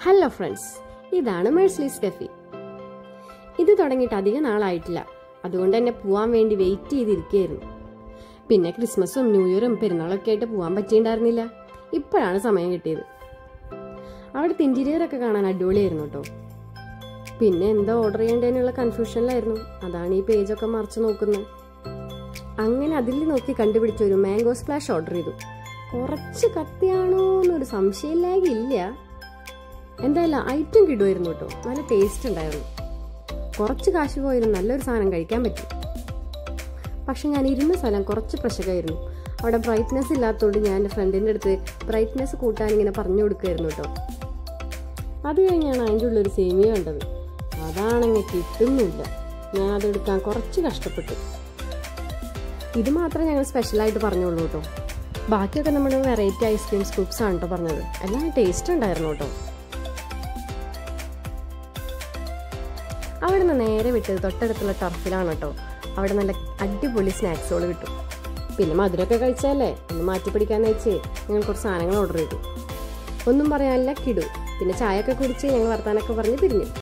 Hello friends, ഇതാണ് മേഴ്സിലീസ് cafe. ഇത് തുടങ്ങിയിട്ട് അധികം നാളായിട്ടില്ല. അതുകൊണ്ട് തന്നെ പോവാൻ വേണ്ടി വെയിറ്റ് ചെയ്തിരിക്കുകയായിരുന്നു. പിന്നെ ക്രിസ്മസും ന്യൂ ഇയറും പെരുന്നാളൊക്കെ ആയിട്ട് പോകാൻ പറ്റിയിട്ടുണ്ടായിരുന്നില്ല. ഇപ്പോഴാണ് സമയം കിട്ടിയത്. അവിടുത്തെ ഇന്റീരിയറൊക്കെ കാണാൻ അടിപൊളിയായിരുന്നു കേട്ടോ. പിന്നെ എന്താ ഓർഡർ ചെയ്യേണ്ടതിനുള്ള കൺഫ്യൂഷനിലായിരുന്നു. അതാണ് ഈ പേജൊക്കെ മറിച്ച് നോക്കുന്നത്. അങ്ങനെ അതിൽ നോക്കി കണ്ടുപിടിച്ച ഒരു മാംഗോ സ്പ്ലാഷ് ഓർഡർ ചെയ്തു. കുറച്ച് കത്തിയാണോ എന്നൊരു സംശയമില്ലാകില്ല. എന്തായാലും ഐറ്റം കിടുമായിരുന്നു കേട്ടോ. നല്ല ടേസ്റ്റ് ഉണ്ടായിരുന്നു. കുറച്ച് കാശ് പോയാലും നല്ലൊരു സാധനം കഴിക്കാൻ പറ്റും. പക്ഷെ ഞാൻ ഇരുന്ന സ്ഥലം കുറച്ച് പ്രശ്നമായിരുന്നു. അവിടെ ബ്രൈറ്റ്നെസ് ഇല്ലാത്തതുകൊണ്ട് ഞാൻ എൻ്റെ ഫ്രണ്ടിൻ്റെ അടുത്ത് ബ്രൈറ്റ്നെസ് കൂട്ടാൻ ഇങ്ങനെ പറഞ്ഞു കൊടുക്കുമായിരുന്നു കേട്ടോ. അത് കഴിഞ്ഞാണ് അതിൻ്റെ ഉള്ളൊരു സേമിയ കണ്ടത്. അതാണെങ്കിൽ കിട്ടുന്നില്ല. ഞാൻ അതെടുക്കാൻ കുറച്ച് കഷ്ടപ്പെട്ടു. ഇത് മാത്രമേ ഞങ്ങൾ സ്പെഷ്യലായിട്ട് പറഞ്ഞുള്ളൂ കേട്ടോ. ബാക്കിയൊക്കെ നമ്മുടെ വെറൈറ്റി ഐസ്ക്രീം സ്കൂപ്സ് ആണ് കേട്ടോ പറഞ്ഞത്. എല്ലാം ടേസ്റ്റ് ഉണ്ടായിരുന്നു കേട്ടോ. അവിടെ നിന്ന് നേരെ വിട്ടത് തൊട്ടടുത്തുള്ള ടർഫിലാണ് കേട്ടോ. അവിടെ നല്ല അടിപൊളി സ്നാക്സുകൾ കിട്ടും. പിന്നെ മധുരമൊക്കെ കഴിച്ചാലേ ഒന്ന് മാറ്റി പിടിക്കാന്ന് വെച്ച് ഞങ്ങൾ കുറച്ച് സാധനങ്ങൾ ഓർഡർ ചെയ്തു. ഒന്നും പറയാനില്ല, കിടു. പിന്നെ ചായ ഒക്കെ കുടിച്ച് ഞങ്ങൾ വർത്താനൊക്കെ പറഞ്ഞ് പിരിഞ്ഞു.